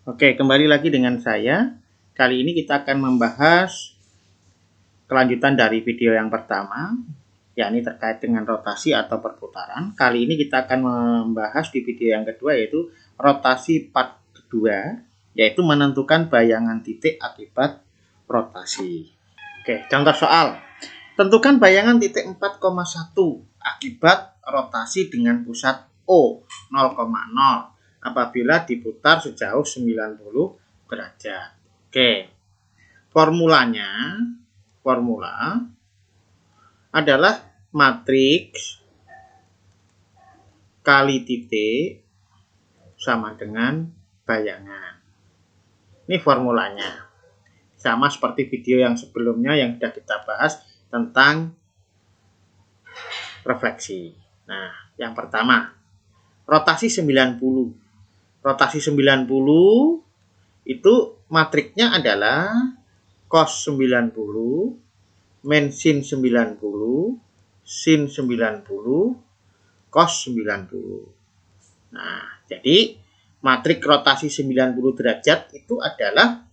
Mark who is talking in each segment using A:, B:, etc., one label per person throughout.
A: Oke, kembali lagi dengan saya. Kali ini kita akan membahas kelanjutan dari video yang pertama, yakni terkait dengan rotasi atau perputaran. Kali ini kita akan membahas di video yang kedua, yaitu rotasi part kedua, yaitu menentukan bayangan titik akibat rotasi. Oke, contoh soal. Tentukan bayangan titik 4,1 akibat rotasi dengan pusat O 0,0 apabila diputar sejauh 90 derajat. Oke. Formula adalah matriks kali titik sama dengan bayangan. Ini formulanya. Sama seperti video yang sebelumnya yang sudah kita bahas tentang refleksi. Nah, yang pertama, rotasi 90. Rotasi 90 itu matriknya adalah cos 90 min sin 90 sin 90 cos 90. Nah, jadi matrik rotasi 90 derajat itu adalah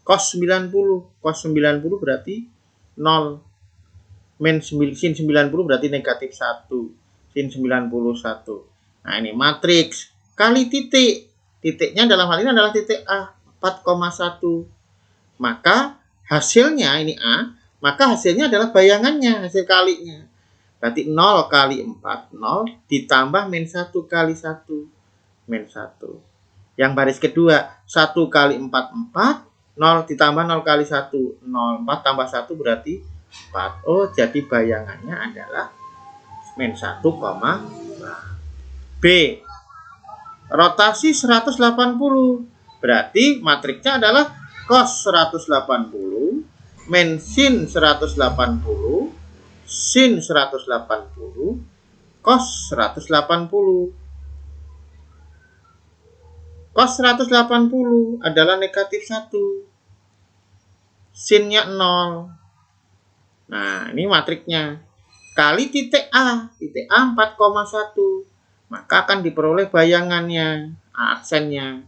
A: cos 90. Cos 90 berarti 0. Min sin 90 berarti negatif 1. Sin 91. Nah, ini matriks kali titik. Titiknya dalam hal ini adalah titik A, 4,1. Maka hasilnya ini A, maka hasilnya adalah bayangannya, hasil kalinya. Berarti 0 kali 4, 0 ditambah min 1 kali 1, min 1. Yang baris kedua, 1 kali 4, 4, 0 ditambah 0 kali 1, 0. 4 tambah 1 berarti 4. Oh, jadi bayangannya adalah min 1, B. Rotasi 180. Berarti matriksnya adalah cos 180 min sin 180 sin 180 cos 180. Cos 180 adalah negatif 1. Sinnya 0. Nah, ini matriknya. Kali titik A 4,1. Maka akan diperoleh bayangannya, aksennya.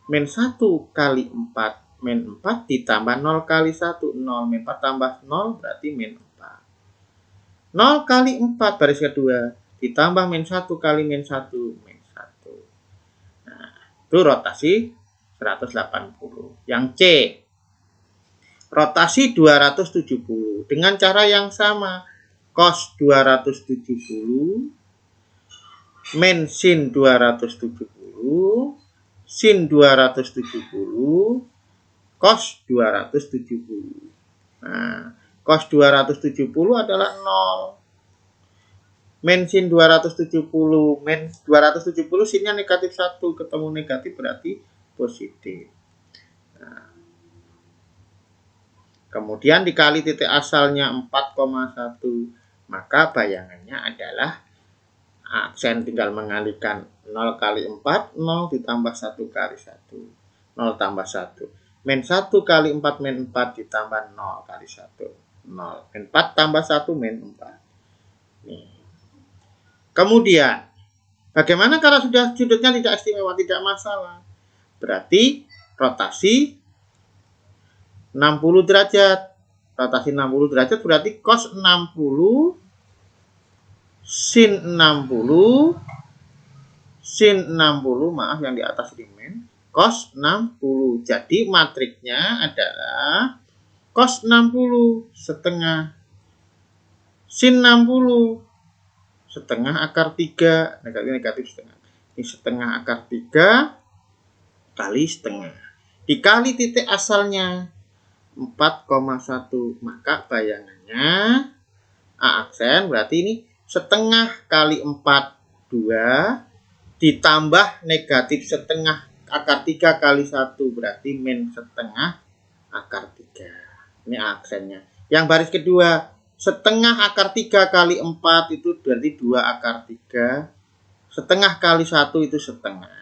A: Min 1 kali 4, min 4 ditambah 0 kali 1, 0. Min 4 tambah 0 berarti min 4. 0 kali 4 baris kedua, ditambah min 1 kali min 1, min 1. Nah, itu rotasi 180. Yang C, rotasi 270. Dengan cara yang sama, cos 270 min sin 270 sin 270 cos 270. Nah, cos 270 adalah 0. Min sin 270, min 270 sinnya negatif 1, ketemu negatif berarti positif. Nah, kemudian dikali titik asalnya 4,1, maka bayangannya adalah aksen tinggal mengalihkan 0 kali 4, 0 ditambah 1 kali 1. 0 tambah 1. Min 1 kali 4, min 4 ditambah 0 kali 1. 0. Min 4 tambah 1, min 4. Nih. Kemudian, bagaimana kalau sudah sudutnya tidak istimewa, tidak masalah? Berarti rotasi 60 derajat. Rotasi 60 derajat berarti cos 60 sin 60 maaf yang di atas di min cos 60. Jadi matriknya adalah cos 60 setengah sin 60 setengah akar 3, negatif setengah. Ini setengah akar 3 kali setengah dikali titik asalnya 4,1. Maka bayangannya A aksen berarti ini setengah kali 4, 2 ditambah negatif setengah akar 3 kali 1 berarti min setengah akar 3. Ini aksennya. Yang baris kedua, setengah akar 3 kali 4 itu berarti 2 akar 3. Setengah kali 1 itu setengah.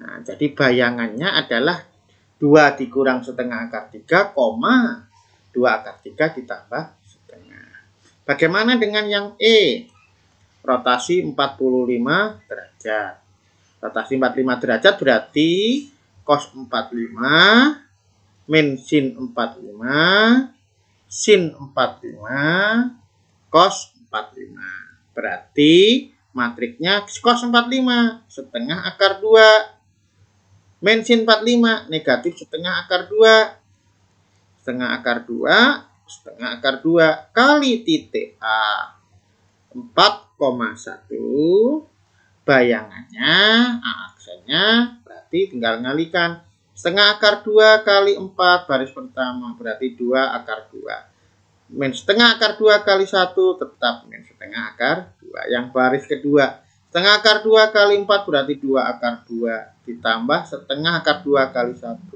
A: Nah, jadi bayangannya adalah 2 dikurang setengah akar 3, 2 akar 3 ditambah setengah. Bagaimana dengan yang E? Rotasi 45 derajat. Rotasi 45 derajat berarti cos 45 min sin 45 sin 45 cos 45. Berarti matriknya cos 45 setengah akar 2 min sin 45 negatif setengah akar 2. Setengah akar 2 setengah akar 2 kali titik A 4,1. Bayangannya aksennya berarti tinggal ngalikan setengah akar 2 kali 4 baris pertama berarti 2 akar 2 min setengah akar 2 kali 1 tetap min setengah akar 2. Yang baris kedua setengah akar 2 kali 4 berarti 2 akar 2 ditambah setengah akar 2 kali 1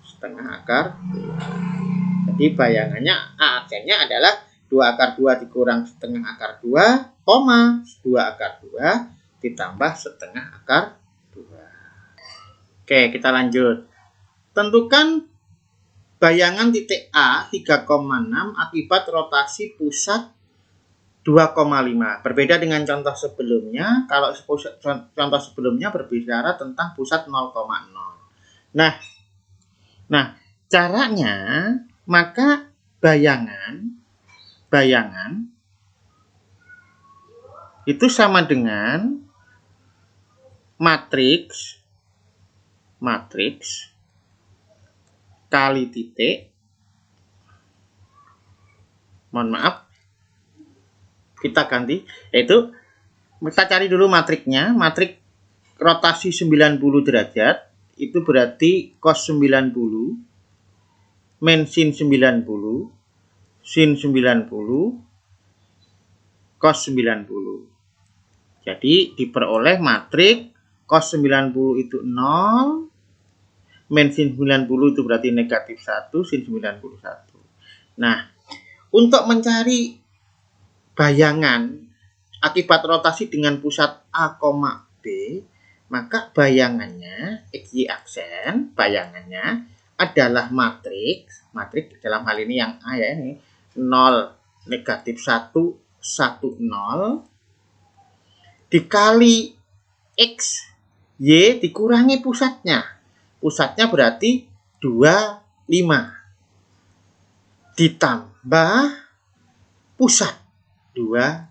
A: setengah akar 2. Jadi bayangannya aksennya adalah 2 akar 2 dikurang setengah akar 2, 2 akar 2 ditambah setengah akar 2. Oke, kita lanjut. Tentukan bayangan titik A 3,6 akibat rotasi pusat 2,5. Berbeda dengan contoh sebelumnya. Kalau contoh sebelumnya berbicara tentang pusat 0,0. Nah, caranya maka bayangan itu sama dengan matriks kali titik. Mohon maaf, kita ganti, yaitu kita cari dulu matriknya. Matrik rotasi 90 derajat itu berarti cos 90 min sin 90 sin 90 cos 90. Jadi diperoleh matrik cos 90 itu 0, min sin 90 itu berarti negatif 1, sin 91. Nah, untuk mencari bayangan akibat rotasi dengan pusat A, B, maka bayangannya, XY aksen, bayangannya adalah matriks dalam hal ini yang A ya, ini 0, negatif 1, 1, 0, dikali X, Y dikurangi pusatnya. Pusatnya berarti 25. Ditambah pusat 25.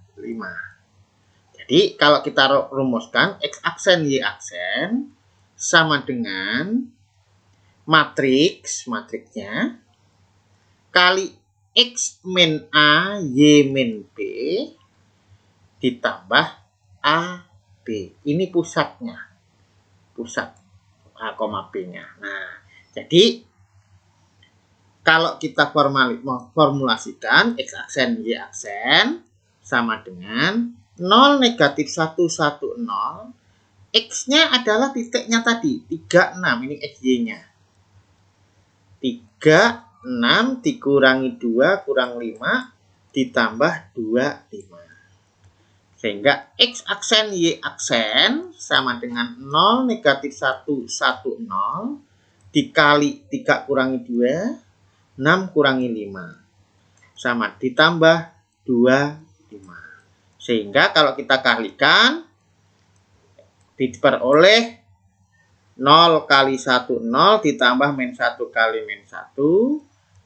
A: Jadi kalau kita rumuskan X aksen Y aksen sama dengan matriksnya kali X min A Y min B ditambah A B. Ini pusatnya, pusat A, B nya. Nah, jadi kalau kita formulasikan X aksen Y aksen sama dengan 0 negatif 1 1 0. X-nya adalah titiknya tadi 36, ini XY nya 36 dikurangi 2 kurang 5 ditambah 25. Sehingga X aksen Y aksen sama dengan 0 negatif 1 1 0 dikali 3 kurangi 2 6 kurangi 5 sama ditambah 25. Sehingga kalau kita kalikan diperoleh 0 kali 1 0 ditambah min 1 kali min 1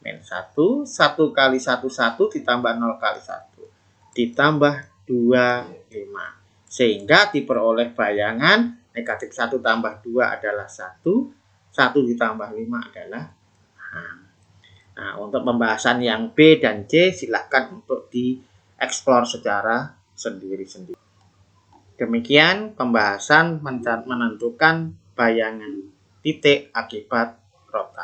A: min 1 1 kali 1 1 ditambah 0 kali 1 ditambah 25. Sehingga diperoleh bayangan negatif 1 tambah 2 adalah 1 ditambah 5 adalah 6. Nah, untuk pembahasan yang B dan C silahkan untuk dieksplor secara sendiri-sendiri. Demikian pembahasan menentukan bayangan titik akibat rotasi.